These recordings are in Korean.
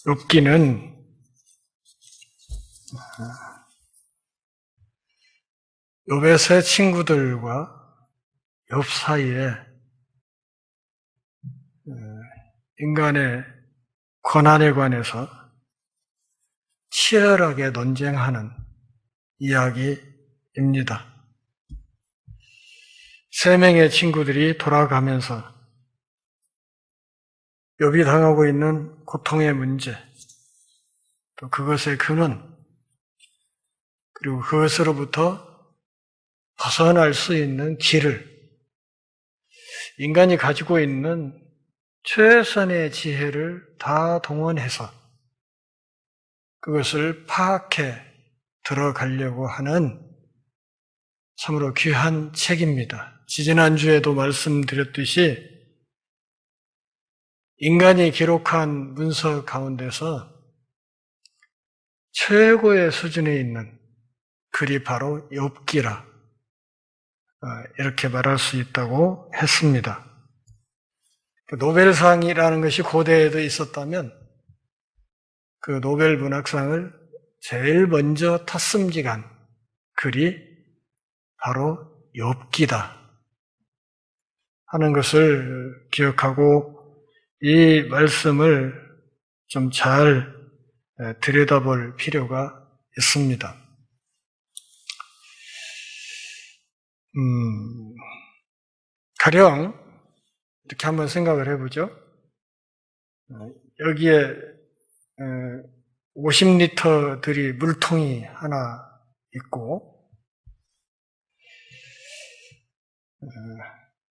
욥기는 욥의 세 친구들과 욥 사이에 인간의 권한에 관해서 치열하게 논쟁하는 이야기입니다. 세 명의 친구들이 돌아가면서 욥이 당하고 있는 고통의 문제, 또 그것의 근원, 그리고 그것으로부터 벗어날 수 있는 길을 인간이 가지고 있는 최선의 지혜를 다 동원해서 그것을 파악해 들어가려고 하는 참으로 귀한 책입니다. 지지난주에도 말씀드렸듯이 인간이 기록한 문서 가운데서 최고의 수준에 있는 글이 바로 욥기라 이렇게 말할 수 있다고 했습니다. 노벨상이라는 것이 고대에도 있었다면 그 노벨 문학상을 제일 먼저 탔음직한 글이 바로 욥기다 하는 것을 기억하고 이 말씀을 좀 잘 들여다볼 필요가 있습니다. 가령 이렇게 한번 생각을 해보죠. 여기에 50리터들이 물통이 하나 있고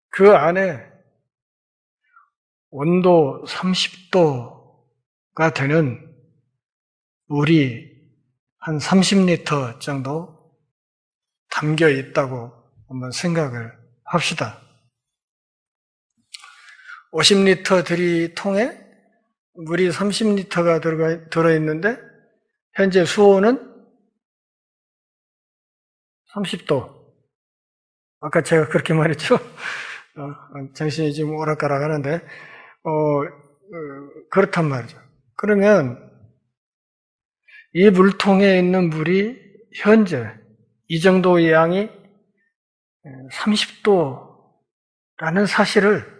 그 안에 온도 30도가 되는 물이 한 30리터 정도 담겨 있다고 한번 생각을 합시다. 50리터들이 통에 물이 30리터가 들어있는데 현재 수온은 30도. 아까 제가 그렇게 말했죠? 정신이 지금 오락가락 하는데 그렇단 말이죠. 그러면 이 물통에 있는 물이 현재 이 정도의 양이 30도라는 사실을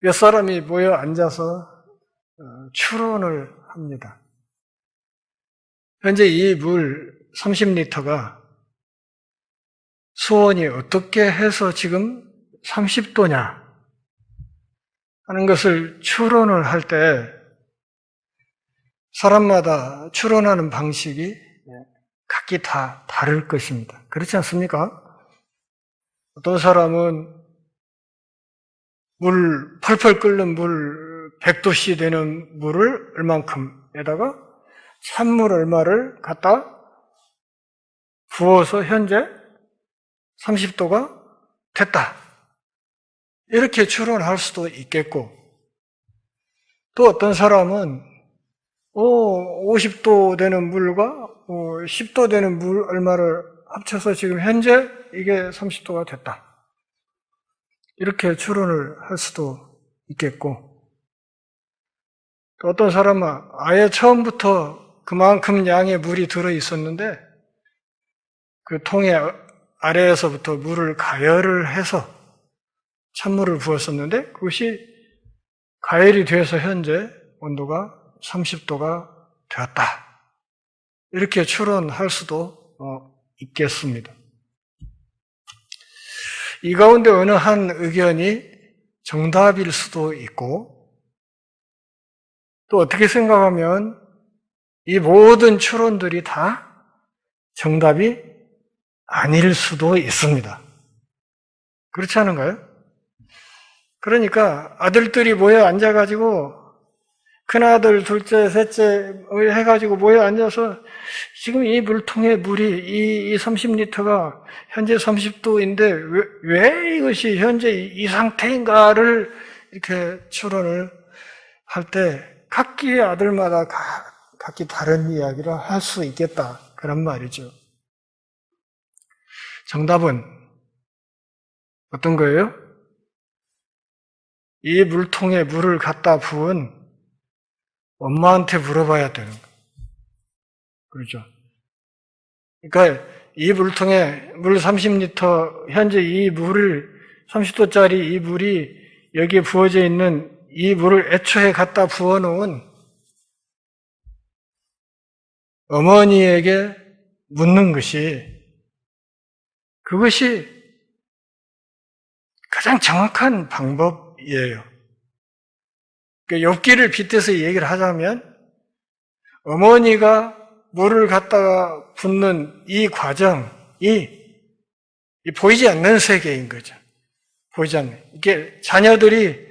몇 사람이 모여 앉아서 추론을 합니다. 현재 이 물 30리터가 수온이 어떻게 해서 지금 30도냐 하는 것을 추론을 할 때 사람마다 추론하는 방식이 각기 다 다를 것입니다. 그렇지 않습니까? 어떤 사람은 펄펄 끓는 물 100도씨 되는 물을 얼만큼에다가 찬물 얼마를 갖다 부어서 현재 30도가 됐다. 이렇게 추론할 수도 있겠고, 또 어떤 사람은 50도 되는 물과 10도 되는 물 얼마를 합쳐서 지금 현재 이게 30도가 됐다. 이렇게 추론을 할 수도 있겠고, 또 어떤 사람은 아예 처음부터 그만큼 양의 물이 들어 있었는데 그 통의 아래에서부터 물을 가열을 해서 찬물을 부었었는데 그것이 가열이 돼서 현재 온도가 30도가 되었다. 이렇게 추론할 수도 있겠습니다. 이 가운데 어느 한 의견이 정답일 수도 있고, 또 어떻게 생각하면 이 모든 추론들이 다 정답이 아닐 수도 있습니다. 그렇지 않은가요? 그러니까 아들들이 모여 앉아가지고 큰아들, 둘째, 셋째 해가지고 모여 앉아서 지금 이 물통의 물이 이 30리터가 현재 30도인데 왜 이것이 현재 이 상태인가를 이렇게 추론을 할 때 각기의 아들마다 각기 다른 이야기를 할 수 있겠다. 그런 말이죠. 정답은 어떤 거예요? 이 물통에 물을 갖다 부은 엄마한테 물어봐야 되는 거예요. 그렇죠? 그러니까 이 물통에 물 30리터, 현재 이 물을, 30도짜리 이 물이 여기에 부어져 있는 이 물을 애초에 갖다 부어놓은 어머니에게 묻는 그것이 가장 정확한 방법이에요. 그러니까 욥기를 빗대서 얘기를 하자면 어머니가 물을 갖다가 붓는 이 과정이 보이지 않는 세계인 거죠. 보이지 않는. 이게 자녀들이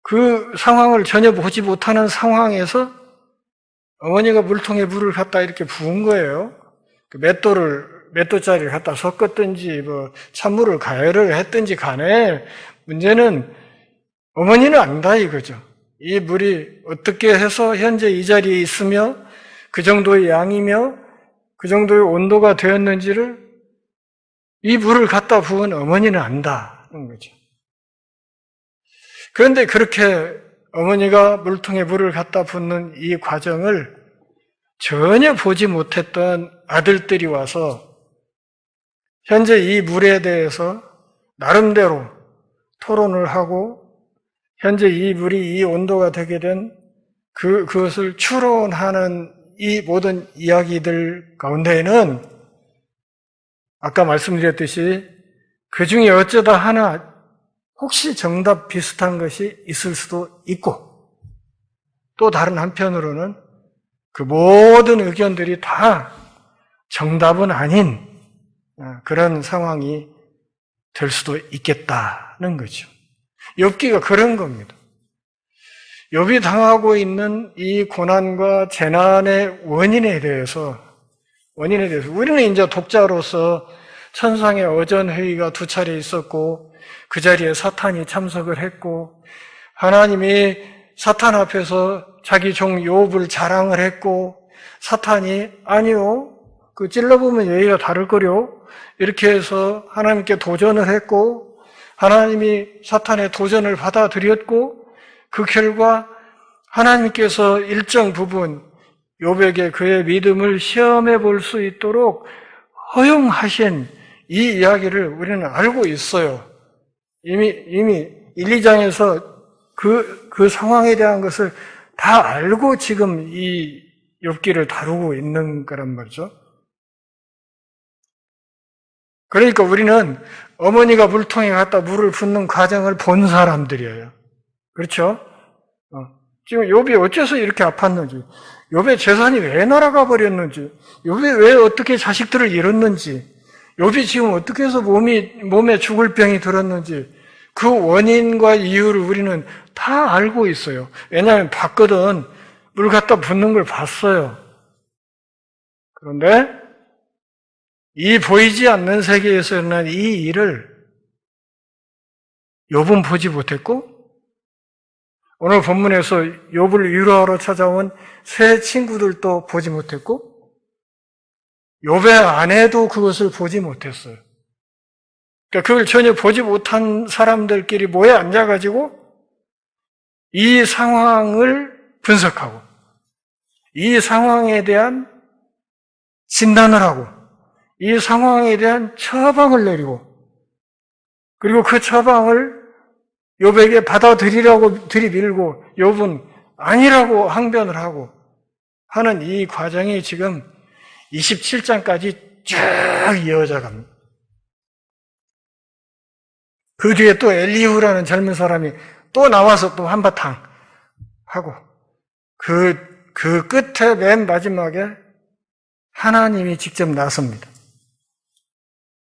그 상황을 전혀 보지 못하는 상황에서 어머니가 물통에 물을 갖다 이렇게 부은 거예요. 그 몇 도짜리를 갖다 섞었든지 찬물을 가열을 했든지 간에 문제는 어머니는 안다 이거죠. 이 물이 어떻게 해서 현재 이 자리에 있으며 그 정도의 양이며 그 정도의 온도가 되었는지를 이 물을 갖다 부은 어머니는 안다는 거죠. 그런데 그렇게 어머니가 물통에 물을 갖다 붓는 이 과정을 전혀 보지 못했던 아들들이 와서 현재 이 물에 대해서 나름대로 토론을 하고 현재 이 물이 이 온도가 되게 된 그것을 추론하는 이 모든 이야기들 가운데에는 아까 말씀드렸듯이 그 중에 어쩌다 하나 혹시 정답 비슷한 것이 있을 수도 있고 또 다른 한편으로는 그 모든 의견들이 다 정답은 아닌 그런 상황이 될 수도 있겠다는 거죠. 욥기가 그런 겁니다. 욥이 당하고 있는 이 고난과 재난의 원인에 대해서 우리는 이제 독자로서 천상의 어전회의가 2차례 있었고 그 자리에 사탄이 참석을 했고 하나님이 사탄 앞에서 자기 종 욥을 자랑을 했고 사탄이 아니요 그 찔러보면 얘기가 다를 거요 이렇게 해서 하나님께 도전을 했고 하나님이 사탄의 도전을 받아들였고 그 결과 하나님께서 일정 부분 욥에게 그의 믿음을 시험해 볼 수 있도록 허용하신 이 이야기를 우리는 알고 있어요. 이미 1, 2장에서 그 상황에 대한 것을 다 알고 지금 이 욥기를 다루고 있는 거란 말이죠. 그러니까 우리는 어머니가 물통에 갖다 물을 붓는 과정을 본 사람들이에요. 그렇죠? 지금 욥이 어째서 이렇게 아팠는지, 욥의 재산이 왜 날아가 버렸는지, 욥이 왜 어떻게 자식들을 잃었는지, 욥이 지금 어떻게 해서 몸에 죽을 병이 들었는지 그 원인과 이유를 우리는 다 알고 있어요. 왜냐하면 봤거든. 물 갖다 붓는 걸 봤어요. 그런데 이 보이지 않는 세계에서 일어난 이 일을 욥은 보지 못했고 오늘 본문에서 욥을 위로하러 찾아온 세 친구들도 보지 못했고 욥의 아내도 그것을 보지 못했어요. 그러니까 그걸 전혀 보지 못한 사람들끼리 모여 앉아가지고 이 상황을 분석하고 이 상황에 대한 진단을 하고 이 상황에 대한 처방을 내리고 그리고 그 처방을 욥에게 받아들이라고 들이밀고 욥은 아니라고 항변을 하고 하는 이 과정이 지금 27장까지 쭉 이어져 갑니다. 그 뒤에 또 엘리후라는 젊은 사람이 또 나와서 또 한바탕 하고 그 끝에 맨 마지막에 하나님이 직접 나섭니다.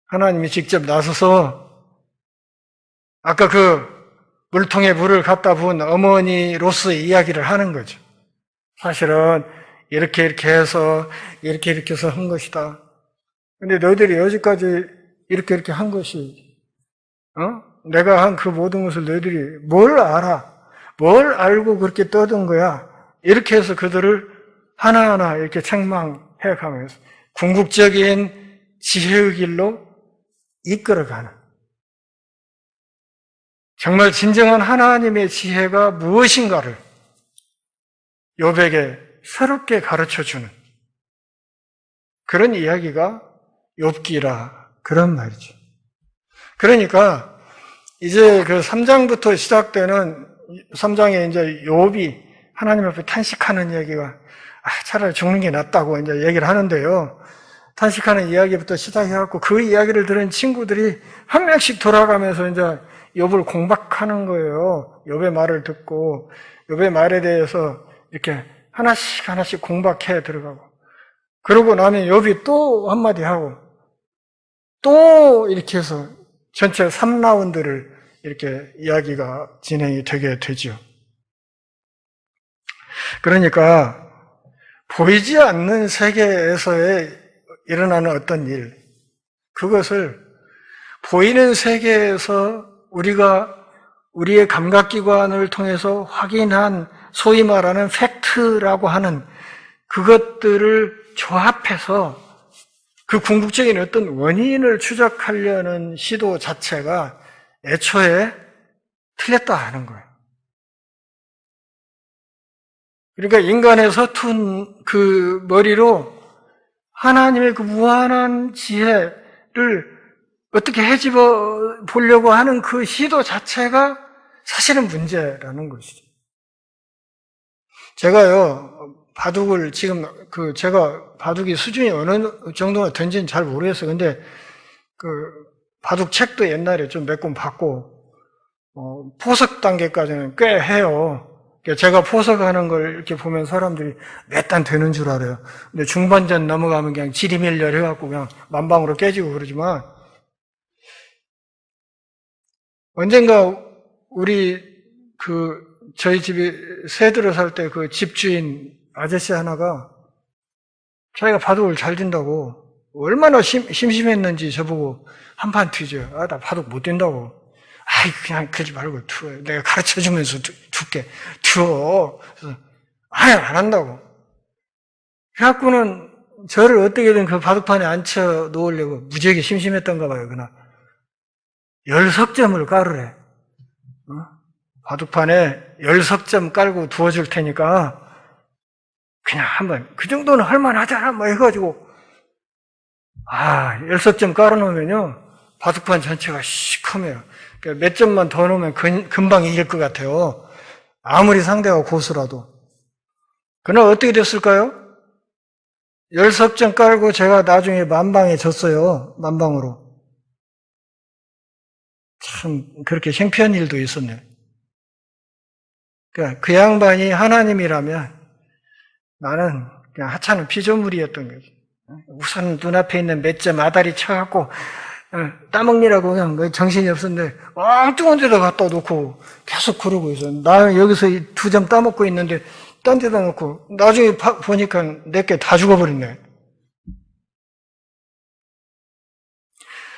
하나님이 직접 나서서 아까 그 물통에 물을 갖다 부은 어머니로서의 이야기를 하는 거죠. 사실은 이렇게 해서 이렇게 해서 한 것이다. 근데 너희들이 여기까지 이렇게 한 것이 내가 한 그 모든 것을 너희들이 뭘 알아? 뭘 알고 그렇게 떠든 거야? 이렇게 해서 그들을 하나하나 이렇게 책망해 가면서 궁극적인 지혜의 길로 이끌어가는 정말 진정한 하나님의 지혜가 무엇인가를 욥에게 새롭게 가르쳐주는 그런 이야기가 욥기라 그런 말이죠. 그러니까 이제 그 3장부터 시작되는 3장에 이제 욥이 하나님 앞에 탄식하는 얘기가 차라리 죽는 게 낫다고 이제 얘기를 하는데요. 탄식하는 이야기부터 시작해갖고 그 이야기를 들은 친구들이 한 명씩 돌아가면서 이제 욥을 공박하는 거예요. 욥의 말을 듣고 욥의 말에 대해서 이렇게 하나씩 공박해 들어가고 그러고 나면 욥이 또 한마디 하고 또 이렇게 해서 전체 3라운드를 이렇게 이야기가 진행이 되게 되죠. 그러니까 보이지 않는 세계에서의 일어나는 어떤 일, 그것을 보이는 세계에서 우리가 우리의 감각기관을 통해서 확인한 소위 말하는 팩트라고 하는 그것들을 조합해서 그 궁극적인 어떤 원인을 추적하려는 시도 자체가 애초에 틀렸다 하는 거예요. 그러니까 인간의 서툰 그 머리로 하나님의 그 무한한 지혜를 어떻게 헤집어 보려고 하는 그 시도 자체가 사실은 문제라는 것이죠. 제가요, 바둑을 지금 제가 바둑이 수준이 어느 정도가 된지는 잘 모르겠어요. 근데 바둑 책도 옛날에 좀 몇 권 봤고, 포석 단계까지는 꽤 해요. 제가 포석하는 걸 이렇게 보면 사람들이 몇 단 되는 줄 알아요. 근데 중반전 넘어가면 그냥 지리멸렬 해갖고 그냥 만방으로 깨지고 그러지만, 언젠가 저희 집에 새들어 살 때 그 집주인 아저씨 하나가 자기가 바둑을 잘 둔다고 얼마나 심심했는지 저보고 한판 튀죠. 나 바둑 못 둔다고. 그냥 그러지 말고 투어. 내가 가르쳐 주면서 둘게. 투어. 그래서 안 한다고. 그래갖고는 저를 어떻게든 그 바둑판에 앉혀 놓으려고 무지하게 심심했던가 봐요, 그날. 10석점을 깔으래. 바둑판에 10석점 깔고 두어줄 테니까 그냥 한번 그 정도는 할만하잖아 뭐 해가지고 10석점 깔아놓으면요 바둑판 전체가 시커매요. 몇 점만 더 넣으면 금방 이길 것 같아요. 아무리 상대가 고수라도. 그날 어떻게 됐을까요? 10석점 깔고 제가 나중에 만방에 졌어요. 만방으로. 참 그렇게 창피한 일도 있었네요. 그러니까 그 양반이 하나님이라면 나는 그냥 하찮은 피조물이었던 거지. 우선 눈앞에 있는 몇 점 아다리 쳐갖고 따먹느라고 그냥 정신이 없었는데 엉뚱한 데다 갖다 놓고 계속 그러고 있어. 나는 여기서 2점 따먹고 있는데 딴 데다 놓고 나중에 보니까 내게 다 죽어버렸네.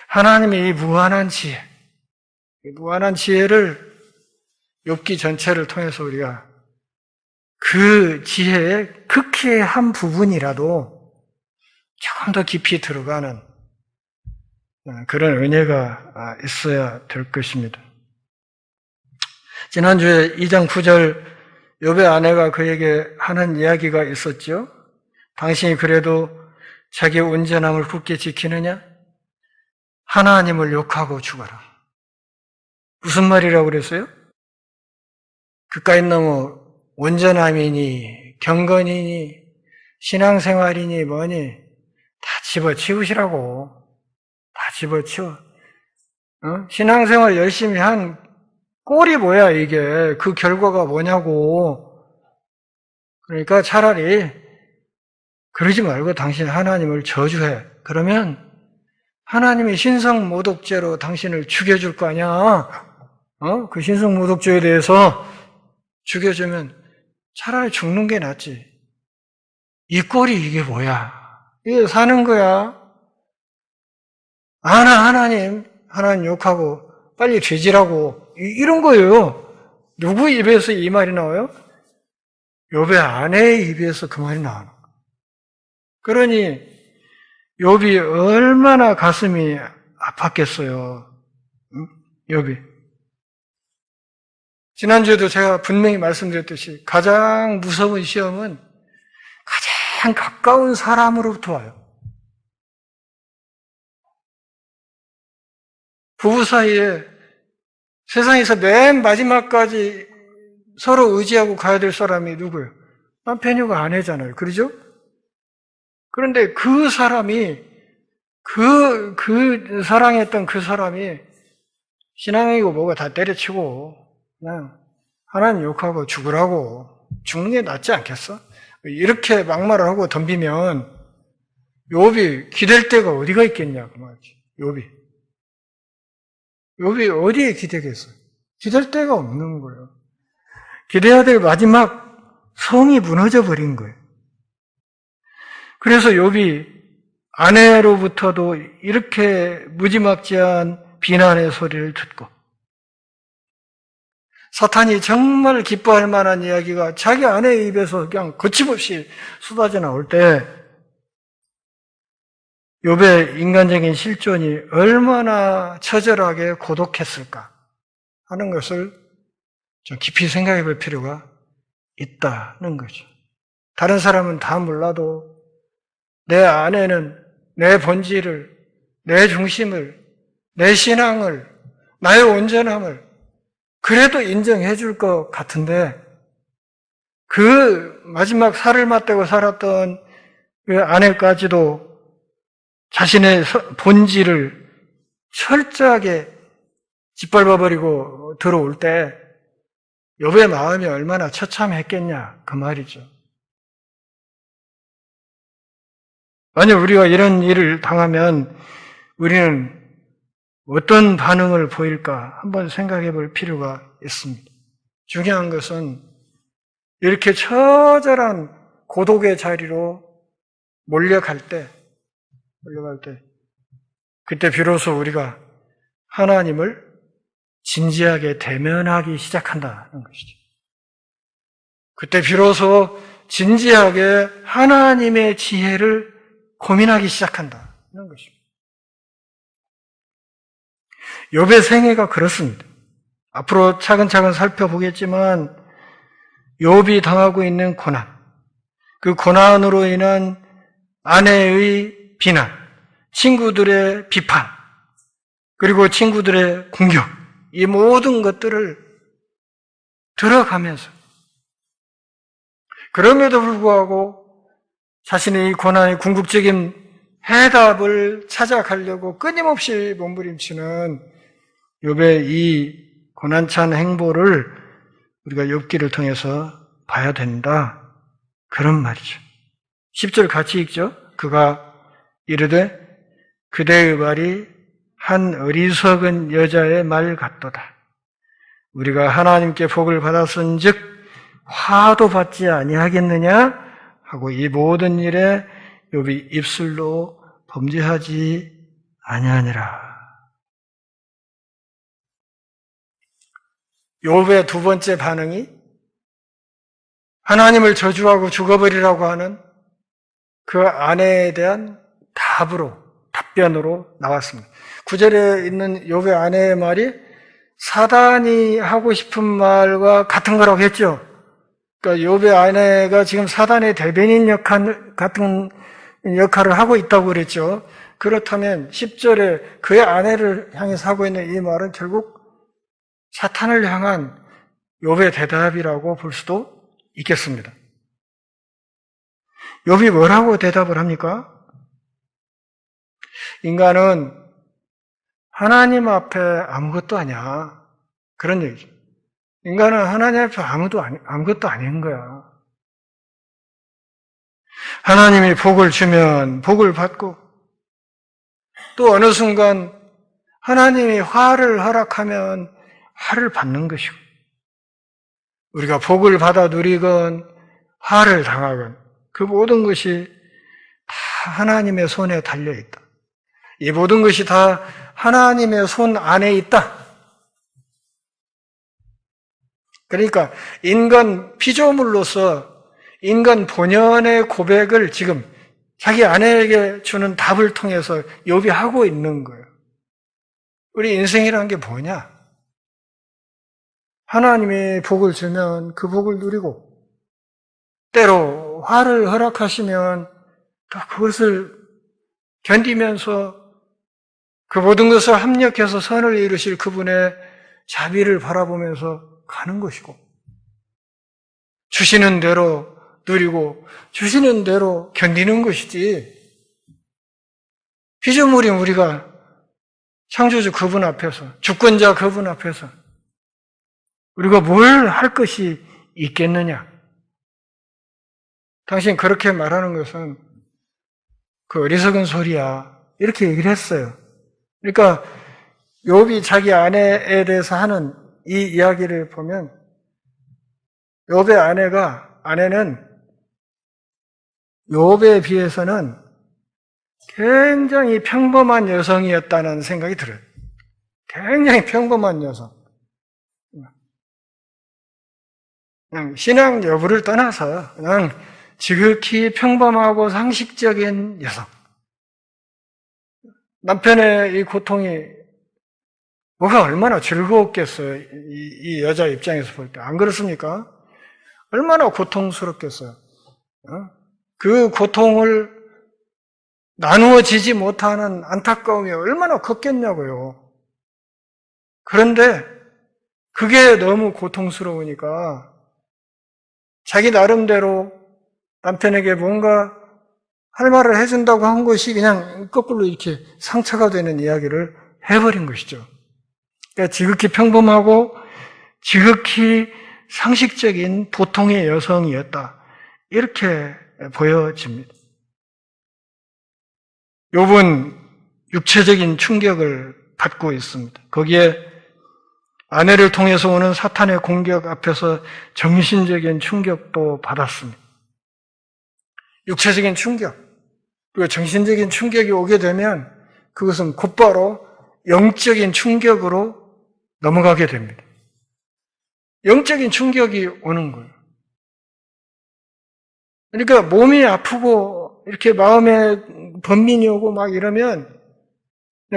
하나님의 이 무한한 지혜, 이 무한한 지혜를 욥기 전체를 통해서 우리가 그 지혜의 극히 한 부분이라도 조금 더 깊이 들어가는 그런 은혜가 있어야 될 것입니다. 지난주에 2장 9절 욥의 아내가 그에게 하는 이야기가 있었죠. 당신이 그래도 자기의 온전함을 굳게 지키느냐? 하나님을 욕하고 죽어라. 무슨 말이라고 그랬어요? 그까짓 놈의 온전함이니 경건이니 신앙생활이니 뭐니 다 집어치우시라고. 다 집어치워. 신앙생활 열심히 한 꼴이 뭐야 이게. 그 결과가 뭐냐고. 그러니까 차라리 그러지 말고 당신 하나님을 저주해. 그러면 하나님이 신성모독죄로 당신을 죽여줄 거 아니야. 그 신성모독죄에 대해서 죽여주면 차라리 죽는 게 낫지. 이 꼴이 이게 뭐야? 이게 사는 거야. 하나님 욕하고 빨리 죄지라고 이런 거예요. 누구 입에서 이 말이 나와요? 욥의 아내의 입에서 그 말이 나와요. 그러니 욥이 얼마나 가슴이 아팠겠어요. 욥이. 지난주에도 제가 분명히 말씀드렸듯이 가장 무서운 시험은 가장 가까운 사람으로부터 와요. 부부 사이에 세상에서 맨 마지막까지 서로 의지하고 가야 될 사람이 누구예요? 남편이고 아내잖아요. 그러죠? 그런데 그 사람이, 사랑했던 그 사람이 신앙이고 뭐가 다 때려치고 그냥 하나님 욕하고 죽으라고, 죽는 게 낫지 않겠어? 이렇게 막말을 하고 덤비면 욥이 기댈 데가 어디가 있겠냐 그 말이지. 욥이 어디에 기대겠어요? 기댈 데가 없는 거예요. 기대야 될 마지막 성이 무너져 버린 거예요. 그래서 욥이 아내로부터도 이렇게 무지막지한 비난의 소리를 듣고, 사탄이 정말 기뻐할 만한 이야기가 자기 아내의 입에서 그냥 거침없이 쏟아져 나올 때 욥의 인간적인 실존이 얼마나 처절하게 고독했을까 하는 것을 좀 깊이 생각해 볼 필요가 있다는 거죠. 다른 사람은 다 몰라도 내 아내는 내 본질을, 내 중심을, 내 신앙을, 나의 온전함을 그래도 인정해 줄 것 같은데, 그 마지막 살을 맞대고 살았던 그 아내까지도 자신의 본질을 철저하게 짓밟아버리고 들어올 때 욥의 마음이 얼마나 처참했겠냐 그 말이죠. 만약 우리가 이런 일을 당하면 우리는 어떤 반응을 보일까 한번 생각해 볼 필요가 있습니다. 중요한 것은 이렇게 처절한 고독의 자리로 몰려갈 때 그때 비로소 우리가 하나님을 진지하게 대면하기 시작한다는 것이죠. 그때 비로소 진지하게 하나님의 지혜를 고민하기 시작한다는 것입니다. 욥의 생애가 그렇습니다. 앞으로 차근차근 살펴보겠지만 욥이 당하고 있는 고난, 그 고난으로 인한 아내의 비난, 친구들의 비판, 그리고 친구들의 공격, 이 모든 것들을 들어가면서 그럼에도 불구하고 자신의 이 고난의 궁극적인 해답을 찾아가려고 끊임없이 몸부림치는 욥의 이 고난찬 행보를 우리가 욥기를 통해서 봐야 된다. 그런 말이죠. 10절 같이 읽죠. 그가 이르되 그대의 말이 한 어리석은 여자의 말 같도다. 우리가 하나님께 복을 받았은즉 화도 받지 아니하겠느냐 하고 이 모든 일에 욥이 입술로 범죄하지 아니하니라. 욥의 두 번째 반응이 하나님을 저주하고 죽어버리라고 하는 그 아내에 대한 답변으로 나왔습니다. 9절에 있는 욥의 아내의 말이 사단이 하고 싶은 말과 같은 거라고 했죠. 그러니까 욥의 아내가 지금 사단의 대변인 같은 역할을 하고 있다고 그랬죠. 그렇다면 10절에 그의 아내를 향해서 하고 있는 이 말은 결국 사탄을 향한 욥의 대답이라고 볼 수도 있겠습니다. 욥이 뭐라고 대답을 합니까? 인간은 하나님 앞에 아무것도 아니야. 그런 얘기죠. 인간은 하나님 앞에 아무것도 아닌 거야. 하나님이 복을 주면 복을 받고 또 어느 순간 하나님이 화를 허락하면 화를 받는 것이고 우리가 복을 받아 누리건 화를 당하건 그 모든 것이 다 하나님의 손에 달려있다. 이 모든 것이 다 하나님의 손 안에 있다. 그러니까 인간 피조물로서 인간 본연의 고백을 지금 자기 아내에게 주는 답을 통해서 욥이 하고 있는 거예요. 우리 인생이라는 게 뭐냐? 하나님이 복을 주면 그 복을 누리고, 때로 화를 허락하시면 또 그것을 견디면서 그 모든 것을 합력해서 선을 이루실 그분의 자비를 바라보면서 가는 것이고, 주시는 대로 누리고 주시는 대로 견디는 것이지, 피조물인 우리가 창조주 그분 앞에서, 주권자 그분 앞에서 우리가 뭘 할 것이 있겠느냐? 당신 그렇게 말하는 것은 그 어리석은 소리야, 이렇게 얘기를 했어요. 그러니까 욥이 자기 아내에 대해서 하는 이 이야기를 보면, 욥의 아내는 욥에 비해서는 굉장히 평범한 여성이었다는 생각이 들어요. 굉장히 평범한 여성. 그냥 신앙 여부를 떠나서 그냥 지극히 평범하고 상식적인 여성. 남편의 이 고통이 뭐가 얼마나 즐거웠겠어요. 이 여자 입장에서 볼 때. 안 그렇습니까? 얼마나 고통스럽겠어요. 그 고통을 나누어지지 못하는 안타까움이 얼마나 컸겠냐고요. 그런데 그게 너무 고통스러우니까 자기 나름대로 남편에게 뭔가 할 말을 해준다고 한 것이 그냥 거꾸로 이렇게 상처가 되는 이야기를 해버린 것이죠. 그러니까 지극히 평범하고 지극히 상식적인 보통의 여성이었다, 이렇게 보여집니다. 욥은 육체적인 충격을 받고 있습니다. 거기에 아내를 통해서 오는 사탄의 공격 앞에서 정신적인 충격도 받았습니다. 육체적인 충격, 그리고 정신적인 충격이 오게 되면 그것은 곧바로 영적인 충격으로 넘어가게 됩니다. 영적인 충격이 오는 거예요. 그러니까 몸이 아프고 이렇게 마음에 번민이 오고 막 이러면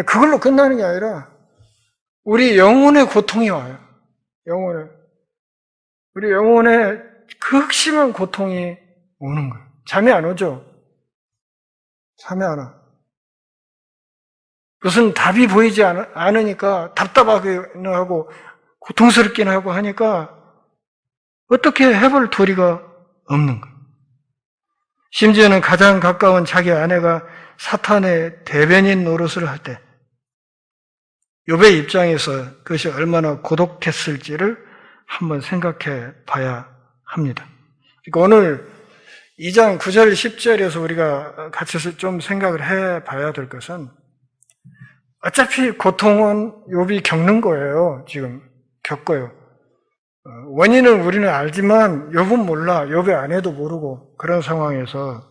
그걸로 끝나는 게 아니라 우리 영혼의 고통이 와요. 우리 영혼에 극심한 고통이 오는 거예요. 잠이 안 오죠? 잠이 안 와. 무슨 답이 보이지 않으니까 답답하기는 하고 고통스럽긴 하고 하니까 어떻게 해볼 도리가 없는 거예요. 심지어는 가장 가까운 자기 아내가 사탄의 대변인 노릇을 할 때 욥의 입장에서 그것이 얼마나 고독했을지를 한번 생각해 봐야 합니다. 그러니까 오늘 2장 9절 10절에서 우리가 같이 좀 생각을 해 봐야 될 것은, 어차피 고통은 욥이 겪는 거예요. 지금 겪어요. 원인은 우리는 알지만 욥은 몰라. 욥의 아내도 모르고. 그런 상황에서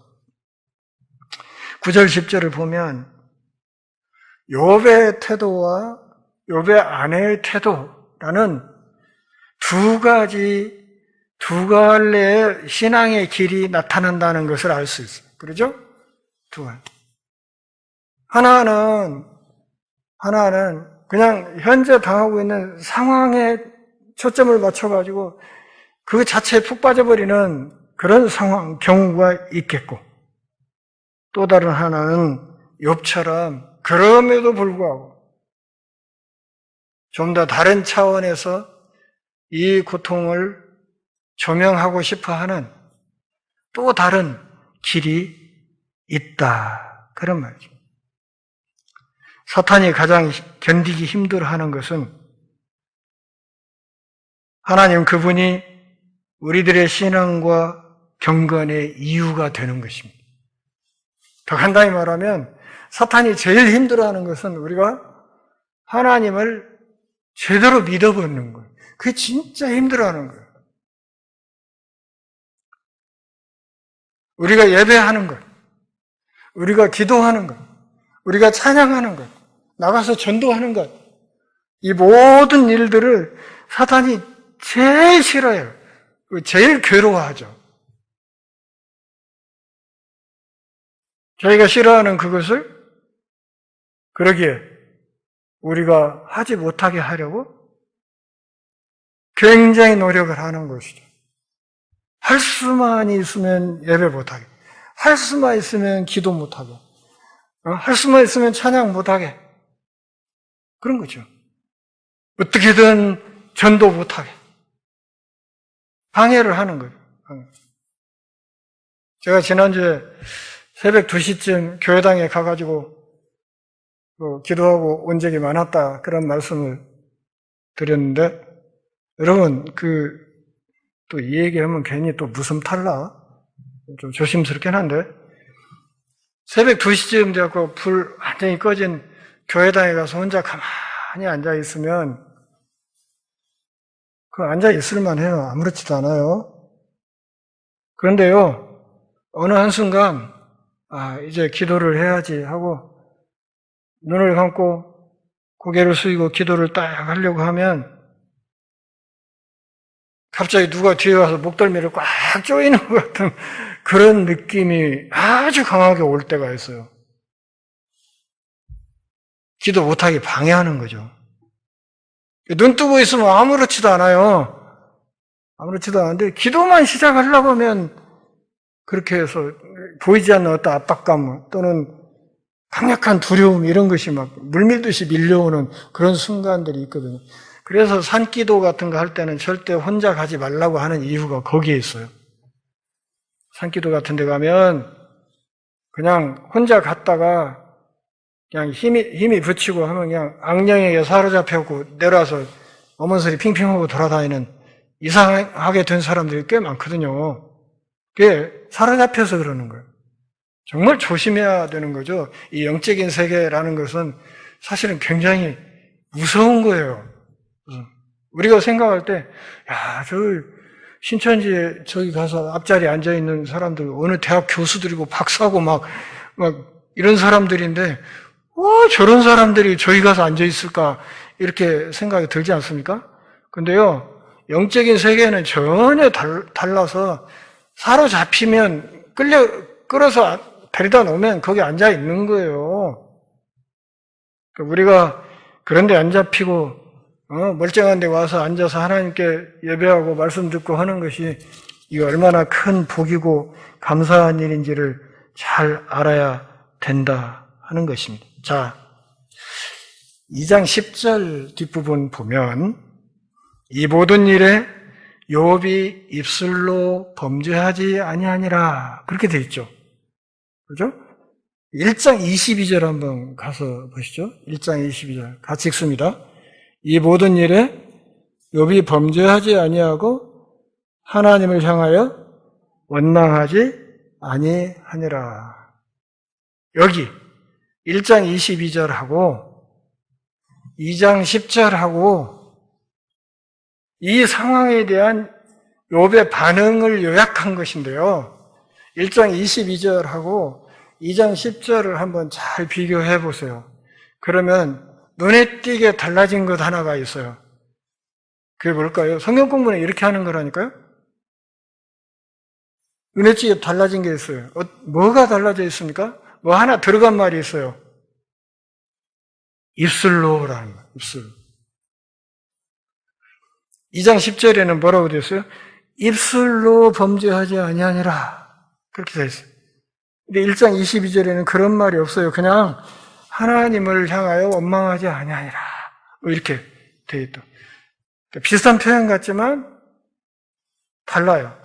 9절 10절을 보면 욥의 태도와 욥의 아내의 태도라는 두 갈래의 신앙의 길이 나타난다는 것을 알 수 있어요. 그렇죠? 두 갈래. 하나는 그냥 현재 당하고 있는 상황에 초점을 맞춰가지고 그 자체에 푹 빠져버리는 그런 상황, 경우가 있겠고, 또 다른 하나는 욥처럼 그럼에도 불구하고 좀 더 다른 차원에서 이 고통을 조명하고 싶어 하는 또 다른 길이 있다, 그런 말이죠. 사탄이 가장 견디기 힘들어하는 것은 하나님 그분이 우리들의 신앙과 경건의 이유가 되는 것입니다. 더 간단히 말하면 사탄이 제일 힘들어하는 것은 우리가 하나님을 제대로 믿어버리는 거예요. 그게 진짜 힘들어하는 거예요. 우리가 예배하는 것, 우리가 기도하는 것, 우리가 찬양하는 것, 나가서 전도하는 것, 이 모든 일들을 사탄이 제일 싫어해요. 제일 괴로워하죠. 저희가 싫어하는 그것을 그러기에 우리가 하지 못하게 하려고 굉장히 노력을 하는 것이죠. 할 수만 있으면 예배 못하게, 할 수만 있으면 기도 못하게, 할 수만 있으면 찬양 못하게, 그런 거죠. 어떻게든 전도 못하게 방해를 하는 거예요. 제가 지난주에 새벽 2시쯤 교회당에 가가지고 기도하고 온 적이 많았다, 그런 말씀을 드렸는데, 여러분 또 이 얘기하면 괜히 또 무슨 탈나? 좀 조심스럽긴 한데, 새벽 2시쯤 되고 불 완전히 꺼진 교회당에 가서 혼자 가만히 앉아있으면 앉아있을만 해요. 아무렇지도 않아요. 그런데요, 어느 한순간 이제 기도를 해야지 하고 눈을 감고 고개를 숙이고 기도를 딱 하려고 하면 갑자기 누가 뒤에 와서 목덜미를 꽉 조이는 것 같은 그런 느낌이 아주 강하게 올 때가 있어요. 기도 못하게 방해하는 거죠. 눈 뜨고 있으면 아무렇지도 않아요. 아무렇지도 않은데 기도만 시작하려고 하면 그렇게 해서 보이지 않는 어떤 압박감 또는 강력한 두려움, 이런 것이 막 물밀듯이 밀려오는 그런 순간들이 있거든요. 그래서 산기도 같은 거 할 때는 절대 혼자 가지 말라고 하는 이유가 거기에 있어요. 산기도 같은 데 가면 그냥 혼자 갔다가 그냥 힘이 붙이고 하면 그냥 악령에게 사로잡혀고 내려와서 어머니소리 핑핑하고 돌아다니는 이상하게 된 사람들이 꽤 많거든요. 그게 사로잡혀서 그러는 거예요. 정말 조심해야 되는 거죠. 이 영적인 세계라는 것은 사실은 굉장히 무서운 거예요. 우리가 생각할 때, 저 신천지에 저기 가서 앞자리에 앉아있는 사람들, 어느 대학 교수들이고 박사고 막 이런 사람들인데, 저런 사람들이 저기 가서 앉아있을까, 이렇게 생각이 들지 않습니까? 근데요, 영적인 세계는 전혀 달라서 사로잡히면 끌어서 데려다 놓으면 거기 앉아있는 거예요. 우리가 그런데 안 잡히고 멀쩡한 데 와서 앉아서 하나님께 예배하고 말씀 듣고 하는 것이 이게 얼마나 큰 복이고 감사한 일인지를 잘 알아야 된다 하는 것입니다. 자, 2장 10절 뒷부분 보면 이 모든 일에 욥이 입술로 범죄하지 아니하니라, 그렇게 되어 있죠. 그렇죠? 1장 22절 한번 가서 보시죠. 1장 22절 같이 읽습니다. 이 모든 일에 욥이 범죄하지 아니하고 하나님을 향하여 원망하지 아니하니라. 여기 1장 22절하고 2장 10절하고 이 상황에 대한 욥의 반응을 요약한 것인데요. 1장 22절하고 2장 10절을 한번 잘 비교해 보세요. 그러면 눈에 띄게 달라진 것 하나가 있어요. 그게 뭘까요? 성경 공부는 이렇게 하는 거라니까요. 눈에 띄게 달라진 게 있어요. 뭐가 달라져 있습니까? 뭐 하나 들어간 말이 있어요. 입술로라는 거, 입술. 2장 10절에는 뭐라고 되어 있어요? 입술로 범죄하지 아니하니라, 그렇게 되어 있어요. 근데 1장 22절에는 그런 말이 없어요. 그냥 하나님을 향하여 원망하지 아니하니라, 이렇게 되어 있다. 비슷한 표현 같지만 달라요.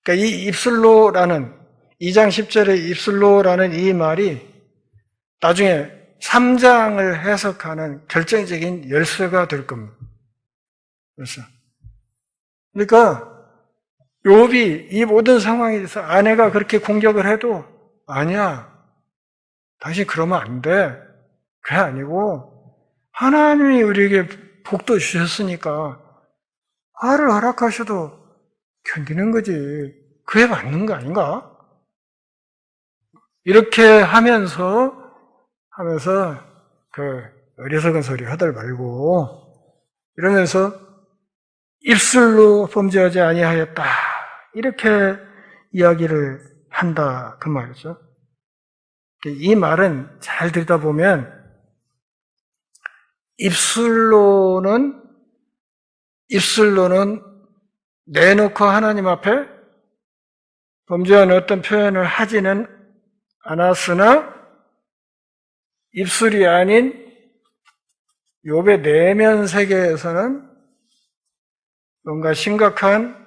그러니까 이 입술로라는 2장 10절의 입술로라는 이 말이 나중에 3장을 해석하는 결정적인 열쇠가 될 겁니다. 그래서 그러니까 욥이 이 모든 상황에 대해서 아내가 그렇게 공격을 해도 아니야, 당신 그러면 안 돼, 그게 아니고 하나님이 우리에게 복도 주셨으니까 화를 허락하셔도 견디는 거지, 그에 맞는 거 아닌가? 이렇게 하면서 그 어리석은 소리 하들 말고 이러면서 입술로 범죄하지 아니하였다, 이렇게 이야기를 한다, 그 말이죠. 이 말은 잘 들여다보면 입술로는 입술로는 내놓고 하나님 앞에 범죄한 어떤 표현을 하지는 않았으나 입술이 아닌 욥의 내면 세계에서는 뭔가 심각한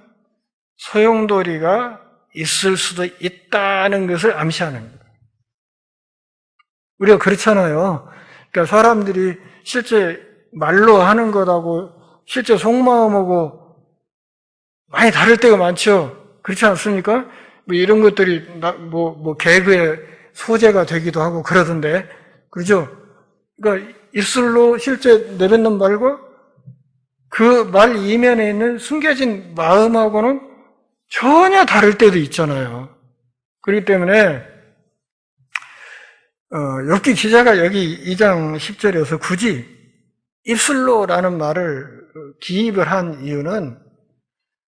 소용돌이가 있을 수도 있다는 것을 암시하는 거예요. 우리가 그렇잖아요. 그러니까 사람들이 실제 말로 하는 것하고 실제 속마음하고 많이 다를 때가 많죠. 그렇지 않습니까? 뭐 이런 것들이 개그의 소재가 되기도 하고 그러던데, 그렇죠? 그러니까 입술로 실제 내뱉는 말과 그 말 이면에 있는 숨겨진 마음하고는 전혀 다를 때도 있잖아요. 그렇기 때문에 욥기 기자가 여기 2장 10절에서 굳이 입술로라는 말을 기입을 한 이유는,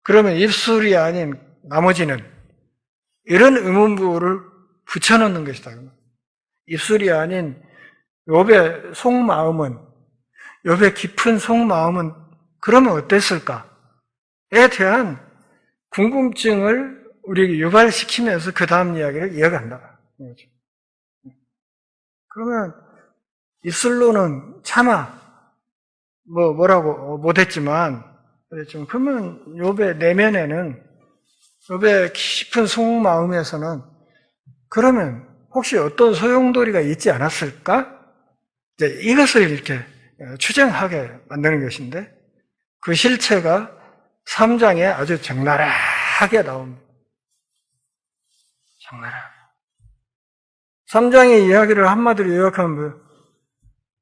그러면 입술이 아닌 나머지는 이런 의문부호를 붙여넣는 것이다. 입술이 아닌 욥의 속마음은, 욥의 깊은 속마음은 그러면 어땠을까에 대한 궁금증을 우리에게 유발시키면서 그 다음 이야기를 이어간다. 그러면 입술로는 차마 뭐라고 못했지만, 그러면 욥의 내면에는, 욥의 깊은 속마음에서는 그러면 혹시 어떤 소용돌이가 있지 않았을까? 이것을 이렇게 추정하게 만드는 것인데, 그 실체가 3장에 아주 적나라하게 나옵니다. 적나라하게. 3장의 이야기를 한마디로 요약하면 뭐예요?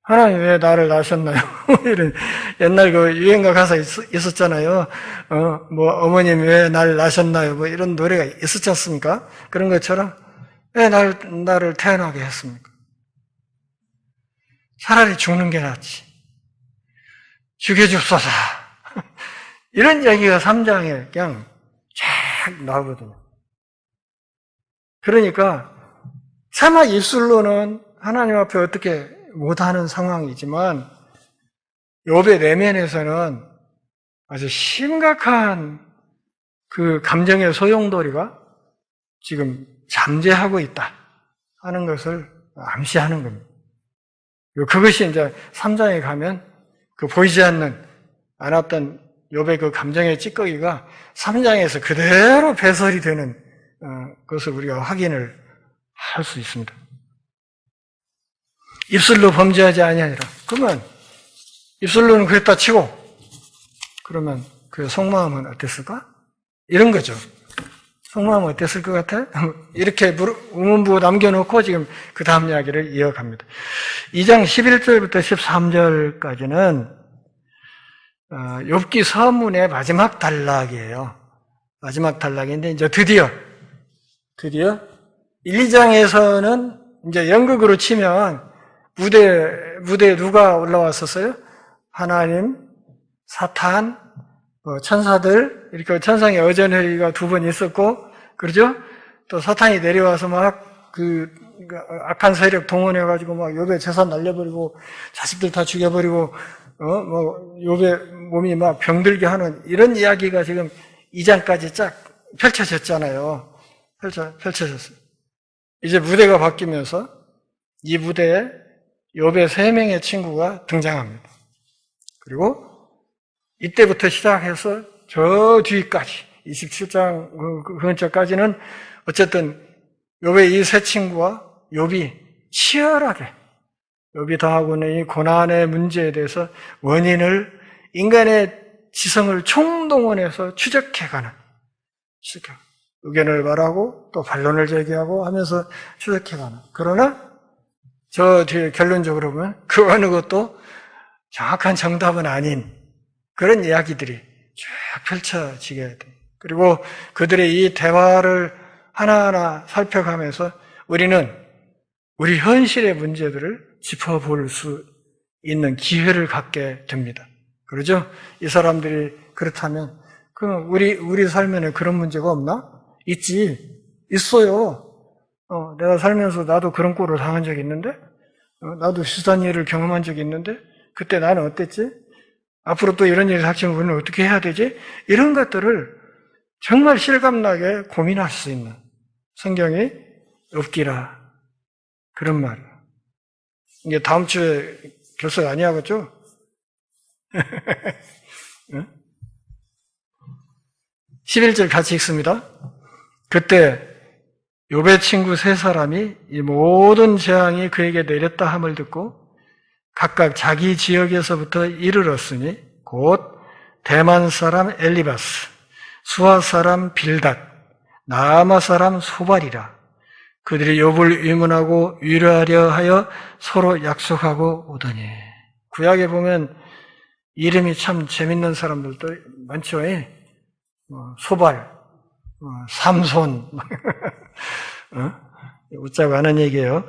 하나님 왜 나를 낳으셨나요? 이런 옛날 그 유행가 가사 있었잖아요. 어머님 왜 나를 낳으셨나요? 뭐 이런 노래가 있었지 않습니까? 그런 것처럼 왜 나를 태어나게 했습니까? 차라리 죽는 게 낫지. 죽여줍소서. 이런 이야기가 3장에 그냥 쫙 나오거든요. 그러니까 차마 입술로는 하나님 앞에 어떻게 못하는 상황이지만 욥의 내면에서는 아주 심각한 그 감정의 소용돌이가 지금 잠재하고 있다 하는 것을 암시하는 겁니다. 그것이 이제 3장에 가면 그 보이지 않았던 욥의 그 감정의 찌꺼기가 3장에서 그대로 배설이 되는 것을 우리가 확인을 할 수 있습니다. 입술로 범죄하지 아니하니라. 그러면 입술로는 그랬다 치고 그러면 그 속마음은 어땠을까? 이런 거죠. 속마음은 어땠을 것 같아? 이렇게 의문부 남겨놓고 지금 그 다음 이야기를 이어갑니다. 2장 11절부터 13절까지는 욥기 서문의 마지막 단락이에요. 마지막 단락인데 이제 드디어 1, 2장에서는 이제 연극으로 치면 무대에 누가 올라왔었어요? 하나님, 사탄, 천사들, 이렇게 천상의 어전회의가 2번 있었고, 그러죠? 또 사탄이 내려와서 막 악한 세력 동원해가지고 막 욥의 재산 날려버리고, 자식들 다 죽여버리고, 욥의 몸이 막 병들게 하는 이런 이야기가 지금 2장까지 쫙 펼쳐졌잖아요. 펼쳐졌어요. 이제 무대가 바뀌면서 이 무대에 욥의 3명의 친구가 등장합니다. 그리고 이때부터 시작해서 저 뒤까지 27장 그 근처까지는 어쨌든 욥의 이 세 친구와 욥이 치열하게 욥이 당하고 있는 이 고난의 문제에 대해서 원인을 인간의 지성을 총동원해서 추적해가는 의견을 말하고 또 반론을 제기하고 하면서 추적해가는, 그러나 저 뒤에 결론적으로 보면 그 어느 것도 정확한 정답은 아닌 그런 이야기들이 쭉 펼쳐지게 돼요. 그리고 그들의 이 대화를 하나하나 살펴가면서 우리는 우리 현실의 문제들을 짚어볼 수 있는 기회를 갖게 됩니다. 그러죠? 이 사람들이 그렇다면 그럼 우리 삶에는 그런 문제가 없나? 있지. 있어요. 내가 살면서 나도 그런 꼴을 당한 적이 있는데, 나도 비슷한 일을 경험한 적이 있는데, 그때 나는 어땠지? 앞으로 또 이런 일이 닥치면 우리는 어떻게 해야 되지? 이런 것들을 정말 실감나게 고민할 수 있는 성경이 없기라. 그런 말. 이게 다음 주에 결석 아니하겠죠? 응? 11절 같이 읽습니다. 그때 욥의 친구 세 사람이 이 모든 재앙이 그에게 내렸다 함을 듣고 각각 자기 지역에서부터 이르렀으니 곧 대만 사람 엘리바스, 수아 사람 빌닷, 나아마 사람 소발이라. 그들이 욥을 위문하고 위로하려 하여 서로 약속하고 오더니. 구약에 보면 이름이 참 재밌는 사람들도 많죠. 소발, 삼손, 웃자고 하는 얘기예요.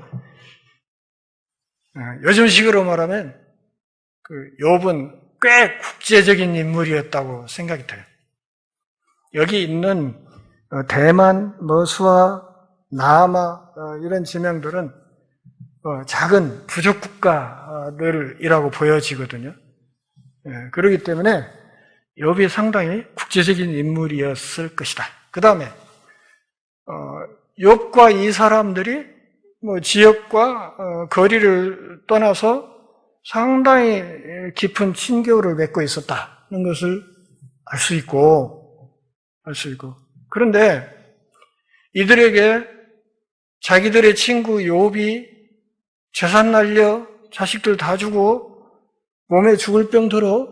요즘식으로 말하면 욥은 꽤 국제적인 인물이었다고 생각이 돼요. 여기 있는 대만, 수아, 나아마 이런 지명들은 작은 부족 국가들이라고 보여지거든요. 그렇기 때문에 욥이 상당히 국제적인 인물이었을 것이다. 그 다음에 욥과 이 사람들이 지역과 거리를 떠나서 상당히 깊은 친교를 맺고 있었다는 것을 알 수 있고. 그런데 이들에게 자기들의 친구 욥이 재산 날려 자식들 다 주고 몸에 죽을 병 들어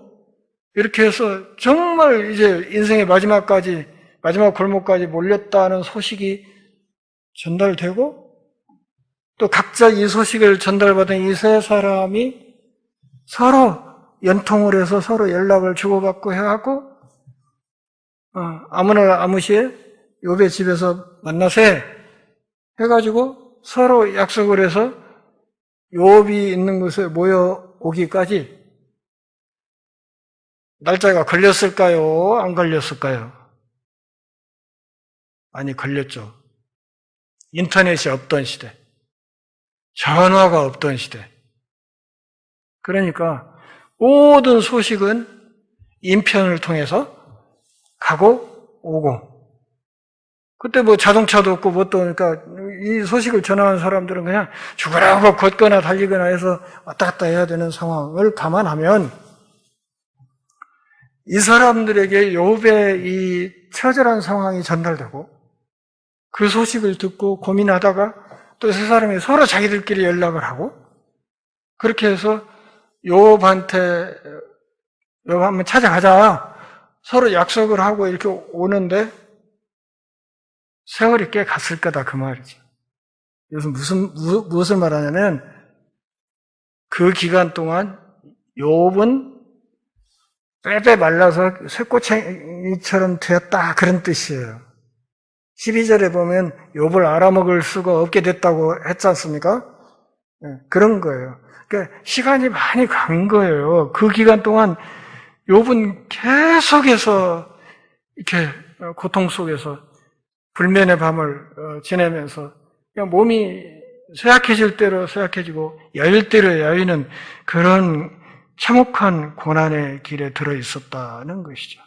이렇게 해서 정말 이제 인생의 마지막 골목까지 몰렸다는 소식이 전달되고 또 각자 이 소식을 전달받은 이 세 사람이 서로 연통을 해서 서로 연락을 주고받고 해갖고 아무 날 아무 시에 욥의 집에서 만나세 해가지고 서로 약속을 해서 욥이 있는 곳에 모여오기까지 날짜가 걸렸을까요? 안 걸렸을까요? 아니, 걸렸죠. 인터넷이 없던 시대, 전화가 없던 시대. 그러니까 모든 소식은 인편을 통해서 가고 오고. 그때 자동차도 없고 그러니까 이 소식을 전하는 사람들은 그냥 죽으라고 걷거나 달리거나 해서 왔다 갔다 해야 되는 상황을 감안하면 이 사람들에게 욥의 이 처절한 상황이 전달되고 그 소식을 듣고 고민하다가 또 세 사람이 서로 자기들끼리 연락을 하고 그렇게 해서 욥한테 욥 한번 찾아가자 서로 약속을 하고 이렇게 오는데 세월이 꽤 갔을 거다 그 말이죠. 이것은 무엇을 말하냐면 그 기간 동안 욥은 빼빼 말라서 쇠꼬챙이처럼 되었다 그런 뜻이에요. 12절에 보면 욥을 알아먹을 수가 없게 됐다고 했지 않습니까? 그런 거예요. 그러니까 시간이 많이 간 거예요. 그 기간 동안 욥은 계속해서 이렇게 고통 속에서 불면의 밤을 지내면서 그냥 몸이 쇠약해질 대로 쇠약해지고 여일 대로 여이는 그런 참혹한 고난의 길에 들어 있었다는 것이죠.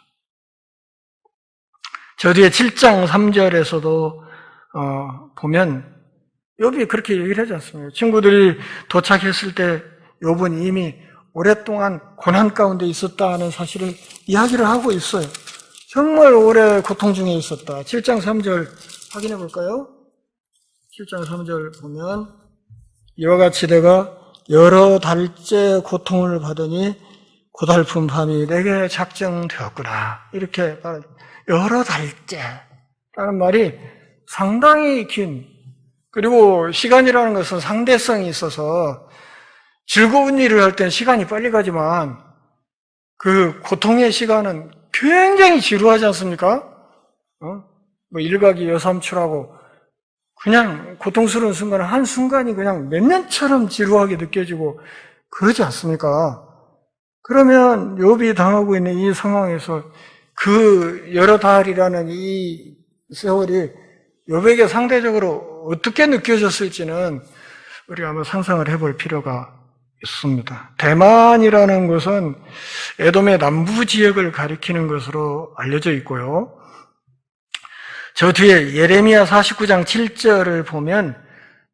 저 뒤에 7장 3절에서도 보면 욥이 그렇게 얘기를 하지 않습니까? 친구들이 도착했을 때 욥은 이미 오랫동안 고난 가운데 있었다는 사실을 이야기를 하고 있어요. 정말 오래 고통 중에 있었다. 7장 3절 확인해 볼까요? 7장 3절 보면 이와 같이 내가 여러 달째 고통을 받으니 고달픈 밤이 내게 작정되었구나. 이렇게 말합니다. 여러 달째라는 말이 상당히 긴, 그리고 시간이라는 것은 상대성이 있어서 즐거운 일을 할 땐 시간이 빨리 가지만 그 고통의 시간은 굉장히 지루하지 않습니까? 1각이 여삼추라고 그냥 고통스러운 순간은 한순간이 그냥 몇 년처럼 지루하게 느껴지고 그러지 않습니까? 그러면 욥이 당하고 있는 이 상황에서 그 여러 달이라는 이 세월이 욥에게 상대적으로 어떻게 느껴졌을지는 우리가 한번 상상을 해볼 필요가 있습니다. 대만이라는 것은 에돔의 남부 지역을 가리키는 것으로 알려져 있고요. 저 뒤에 예레미야 49장 7절을 보면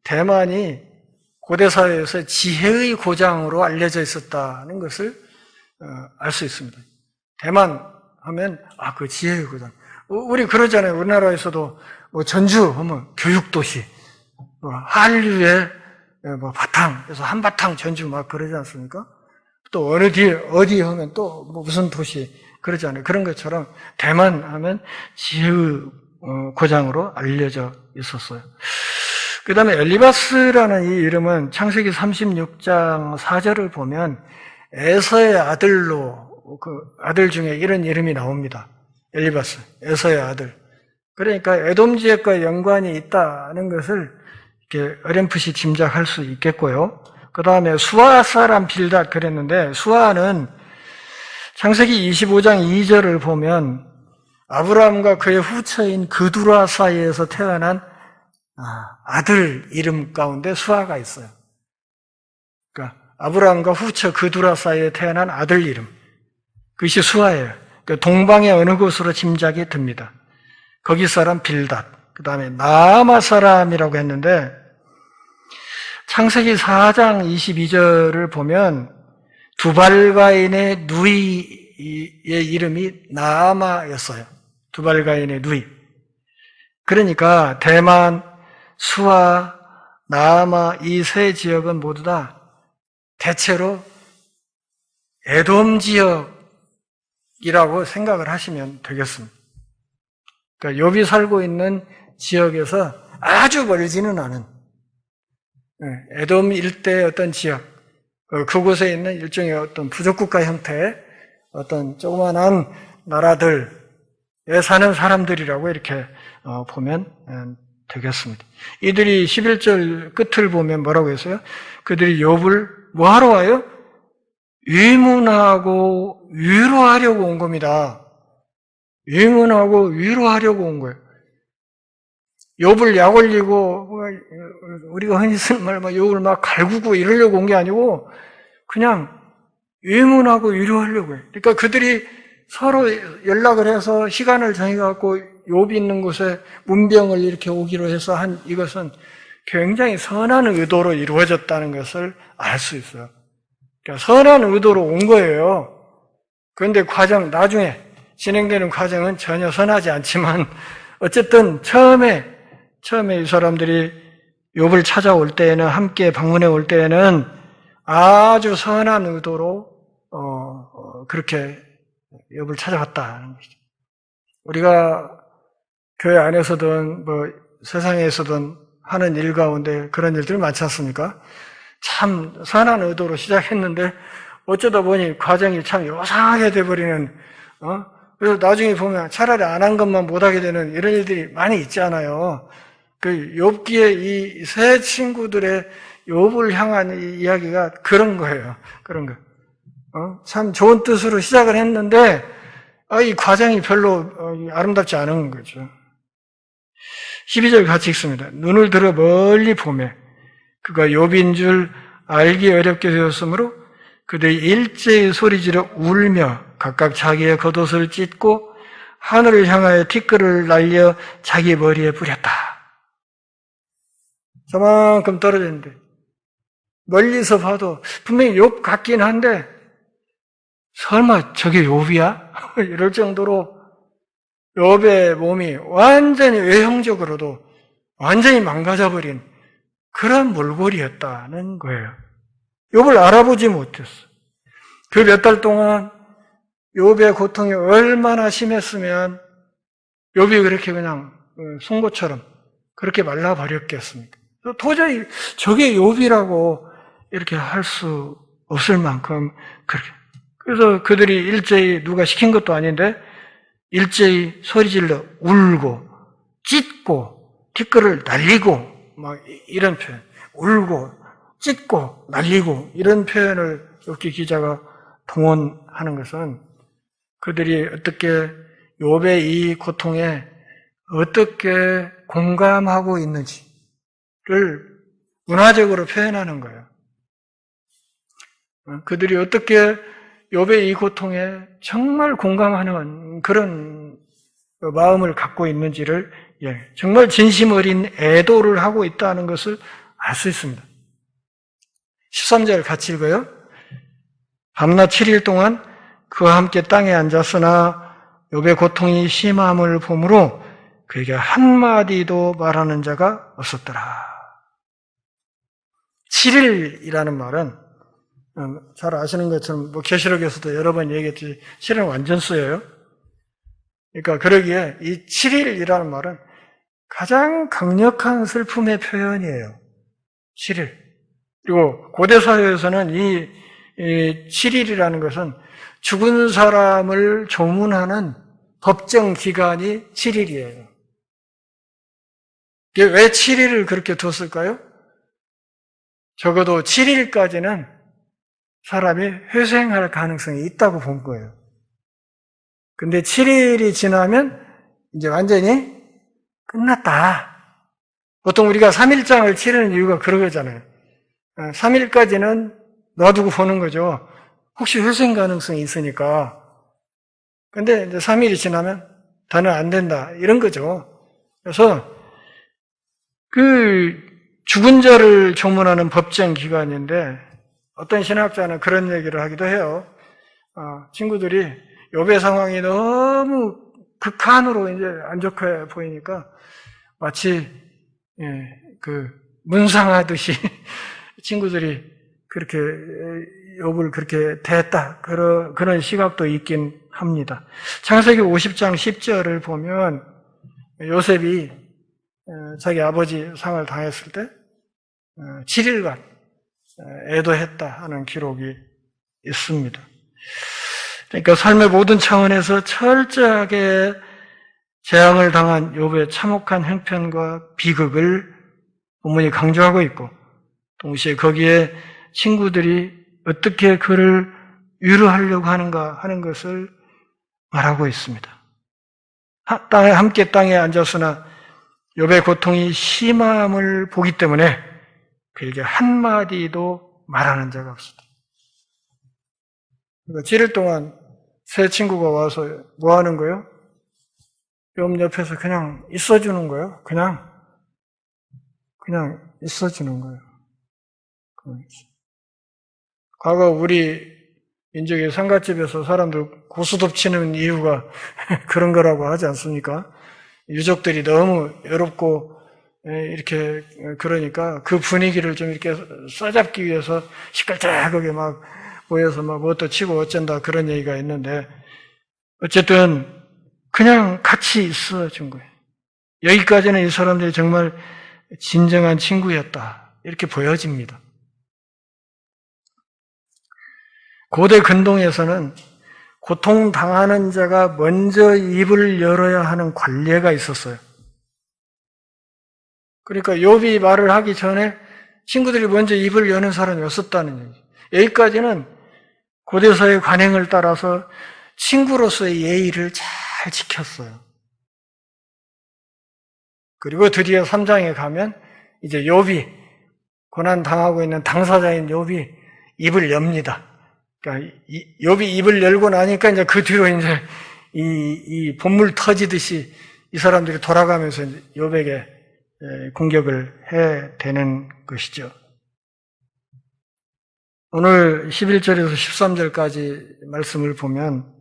대만이 고대사회에서 지혜의 고장으로 알려져 있었다는 것을 알 수 있습니다. 대만 하면 그 지혜의 고장. 우리 그러잖아요. 우리나라에서도 뭐 전주 하면 교육도시, 한류의 바탕, 그래서 한바탕 전주 막 그러지 않습니까? 또 어디 하면 또 무슨 도시 그러잖아요. 그런 것처럼 대만 하면 지혜의 고장으로 알려져 있었어요. 그 다음에 엘리바스라는 이 이름은 창세기 36장 4절을 보면 에서의 아들로 그 아들 중에 이런 이름이 나옵니다. 엘리바스, 에서의 아들. 그러니까 에돔 지역과 연관이 있다는 것을 이렇게 어렴풋이 짐작할 수 있겠고요. 그 다음에 수아 사람 빌닷 그랬는데 수아는 창세기 25장 2절을 보면 아브라함과 그의 후처인 그두라 사이에서 태어난 아들 이름 가운데 수아가 있어요. 그러니까 아브라함과 후처 그두라 사이에 태어난 아들 이름. 그것이 수아예요. 그러니까 동방의 어느 곳으로 짐작이 듭니다. 거기 사람 빌닷. 그 다음에 나아마 사람이라고 했는데 창세기 4장 22절을 보면 두발가인의 누이의 이름이 나아마였어요. 두발가인의 누이. 그러니까 대만, 수아, 나아마 이 세 지역은 모두 다 대체로 에돔 지역이라고 생각을 하시면 되겠습니다. 그러니까 욥이 살고 있는 지역에서 아주 멀지는 않은 에돔 일대의 어떤 지역, 그곳에 있는 일종의 어떤 부족국가 형태의 어떤 조그만한 나라들에 사는 사람들이라고 이렇게 보면 되겠습니다. 이들이 11절 끝을 보면 뭐라고 했어요? 그들이 욥을 뭐하러 와요? 위문하고 위로하려고 온 겁니다. 위문하고 위로하려고 온 거예요. 욥을 약 올리고 우리가 흔히 쓰는 말 욥을 막 갈구고 이러려고 온 게 아니고 그냥 위문하고 위로하려고 해요. 그러니까 그들이 서로 연락을 해서 시간을 정해갖고 욥이 있는 곳에 문병을 이렇게 오기로 해서 한 이것은 굉장히 선한 의도로 이루어졌다는 것을 알 수 있어요. 그러니까 선한 의도로 온 거예요. 그런데 나중에 진행되는 과정은 전혀 선하지 않지만 어쨌든 처음에 이 사람들이 욥을 찾아올 때에는 함께 방문해 올 때에는 아주 선한 의도로 그렇게 욥을 찾아왔다는 것이죠. 우리가 교회 안에서든 세상에서든 하는 일 가운데 그런 일들이 많지 않습니까? 참 선한 의도로 시작했는데 어쩌다 보니 과정이 참 요상하게 돼버리는 그래서 나중에 보면 차라리 안 한 것만 못하게 되는 이런 일들이 많이 있잖아요. 그 욥기의 이 세 친구들의 욥을 향한 이 이야기가 그런 거예요. 그런 거. 참 좋은 뜻으로 시작을 했는데 이 과정이 별로 아름답지 않은 거죠. 12절 같이 읽습니다. 눈을 들어 멀리 보매 그가 욥인 줄 알기 어렵게 되었으므로 그들이 일제히 소리지르 울며 각각 자기의 겉옷을 찢고 하늘을 향하여 티끌을 날려 자기 머리에 뿌렸다. 저만큼 떨어졌는데 멀리서 봐도 분명히 욥 같긴 한데 설마 저게 욥이야? 이럴 정도로 욥의 몸이 완전히 외형적으로도 완전히 망가져버린 그런 몰골이었다는 거예요. 욥을 알아보지 못했어. 그 몇 달 동안 욥의 고통이 얼마나 심했으면 욥이 그렇게 그냥 송곳처럼 그렇게 말라버렸겠습니까? 도저히 저게 욥이라고 이렇게 할 수 없을 만큼 그렇게. 그래서 그들이 일제히 누가 시킨 것도 아닌데 일제히 소리질러 울고 찢고 티끌을 날리고 막 이런 표현, 울고 찢고 날리고 이런 표현을 욥기 기자가 동원하는 것은 그들이 어떻게 욥의 이 고통에 어떻게 공감하고 있는지를 문화적으로 표현하는 거예요. 그들이 어떻게 욥의 이 고통에 정말 공감하는 그런 마음을 갖고 있는지를 정말 진심 어린 애도를 하고 있다는 것을 알 수 있습니다. 13절 같이 읽어요. 밤낮 7일 동안 그와 함께 땅에 앉았으나 욥의 고통이 심함을 보므로 그에게 한마디도 말하는 자가 없었더라. 7일이라는 말은 잘 아시는 것처럼 계시록에서도 여러 번 얘기했지 7일은 완전 수예요. 그러니까 그러기에 이 7일이라는 말은 가장 강력한 슬픔의 표현이에요. 7일. 그리고 고대 사회에서는 이 7일이라는 것은 죽은 사람을 조문하는 법정 기간이 7일이에요. 왜 7일을 그렇게 뒀을까요? 적어도 7일까지는 사람이 회생할 가능성이 있다고 본 거예요. 근데 7일이 지나면 이제 완전히 끝났다. 보통 우리가 3일장을 치르는 이유가 그런 거잖아요. 3일까지는 놔두고 보는 거죠. 혹시 회생 가능성이 있으니까. 근데 이제 3일이 지나면 더는 안 된다. 이런 거죠. 그래서 그 죽은 자를 조문하는 법정 기간인데 어떤 신학자는 그런 얘기를 하기도 해요. 친구들이 욥의 상황이 너무 극한으로 이제 안 좋게 보이니까 마치 그 문상하듯이 친구들이 그렇게 욥을 그렇게 대했다. 그런 시각도 있긴 합니다. 창세기 50장 10절을 보면 요셉이 자기 아버지 상을 당했을 때 7일간 애도했다 하는 기록이 있습니다. 그러니까 삶의 모든 차원에서 철저하게 재앙을 당한 욥의 참혹한 형편과 비극을 본문이 강조하고 있고 동시에 거기에 친구들이 어떻게 그를 위로하려고 하는가 하는 것을 말하고 있습니다. 함께 땅에 앉았으나 욥의 고통이 심함을 보기 때문에 그에게 한마디도 말하는 자가 없었다. 그러니까 7일 동안 새 친구가 와서 뭐 하는 거예요? 욥 옆에서 그냥 있어주는 거예요. 그냥 있어주는 거예요. 과거 우리 민족의 상갓집에서 사람들 고스톱 치는 이유가 그런 거라고 하지 않습니까? 유족들이 너무 외롭고 이렇게 그러니까 그 분위기를 좀 이렇게 싸잡기 위해서 시끌짝하게 막 모여서 막 뭣도 치고 어쩐다 그런 얘기가 있는데 어쨌든 그냥 같이 있어 준 거예요. 여기까지는 이 사람들이 정말 진정한 친구였다 이렇게 보여집니다. 고대 근동에서는 고통당하는 자가 먼저 입을 열어야 하는 관례가 있었어요. 그러니까 욥이 말을 하기 전에 친구들이 먼저 입을 여는 사람이 없었다는 얘기죠. 여기까지는 고대사의 관행을 따라서 친구로서의 예의를 잘 지켰어요. 그리고 드디어 3장에 가면 이제 욥이 고난당하고 있는 당사자인 욥이 입을 엽니다. 그러니까 욥이 입을 열고 나니까 이제 그 뒤로 이제 이 본물 터지듯이 이 사람들이 돌아가면서 욥에게 공격을 해 대는 것이죠. 오늘 11절에서 13절까지 말씀을 보면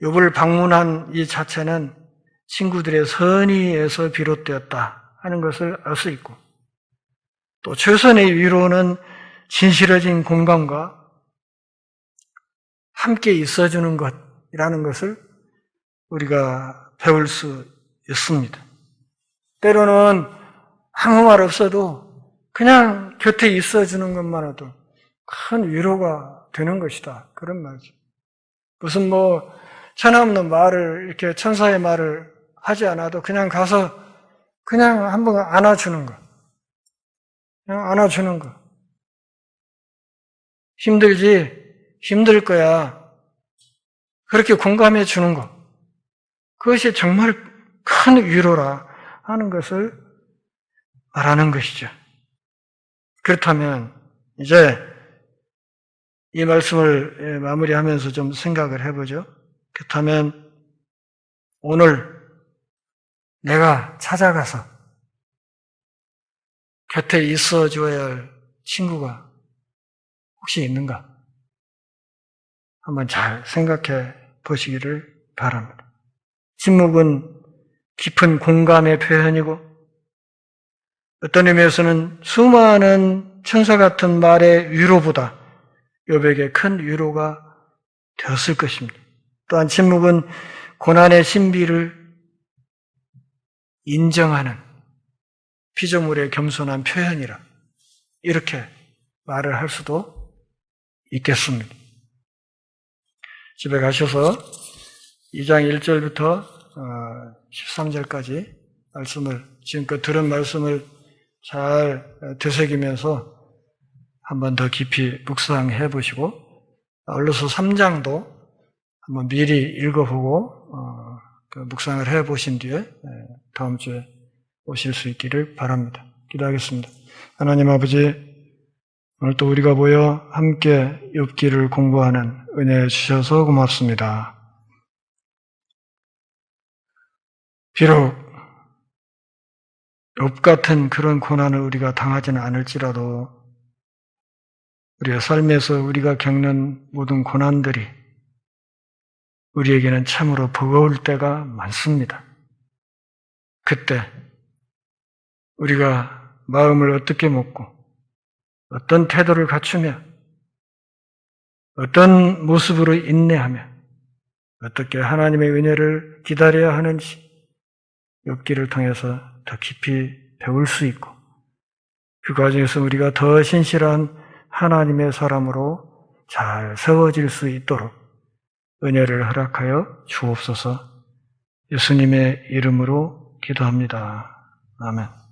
욥을 방문한 이 자체는 친구들의 선의에서 비롯되었다 하는 것을 알 수 있고 또 최선의 위로는 진실해진 공감과 함께 있어주는 것이라는 것을 우리가 배울 수 있습니다. 때로는 아무 말 없어도 그냥 곁에 있어주는 것만으로도 큰 위로가 되는 것이다. 그런 말이죠. 무슨 천하없는 말을 이렇게 천사의 말을 하지 않아도 그냥 가서 그냥 한번 안아주는 것. 그냥 안아주는 것. 힘들지? 힘들 거야. 그렇게 공감해 주는 것. 그것이 정말 큰 위로라 하는 것을 말하는 것이죠. 그렇다면 이제 이 말씀을 마무리하면서 좀 생각을 해보죠. 그렇다면 오늘 내가 찾아가서 곁에 있어줘야 할 친구가 혹시 있는가? 한번 잘 생각해 보시기를 바랍니다. 침묵은 깊은 공감의 표현이고 어떤 의미에서는 수많은 천사 같은 말의 위로보다 욥에게 큰 위로가 되었을 것입니다. 또한 침묵은 고난의 신비를 인정하는 피조물의 겸손한 표현이라 이렇게 말을 할 수도 있겠습니다. 집에 가셔서 2장 1절부터 13절까지 말씀을 지금껏 들은 말씀을 잘 되새기면서 한 번 더 깊이 묵상해 보시고 올려서 3장도 한번 미리 읽어보고 묵상을 해 보신 뒤에 다음 주에 오실 수 있기를 바랍니다. 기도하겠습니다. 하나님 아버지, 오늘 또 우리가 모여 함께 욥기를 공부하는 은혜 주셔서 고맙습니다. 비록 욥 같은 그런 고난을 우리가 당하지는 않을지라도 우리의 삶에서 우리가 겪는 모든 고난들이 우리에게는 참으로 버거울 때가 많습니다. 그때 우리가 마음을 어떻게 먹고 어떤 태도를 갖추며 어떤 모습으로 인내하며 어떻게 하나님의 은혜를 기다려야 하는지 욥기를 통해서 더 깊이 배울 수 있고 그 과정에서 우리가 더 신실한 하나님의 사람으로 잘 세워질 수 있도록 은혜를 허락하여 주옵소서. 예수님의 이름으로 기도합니다. 아멘.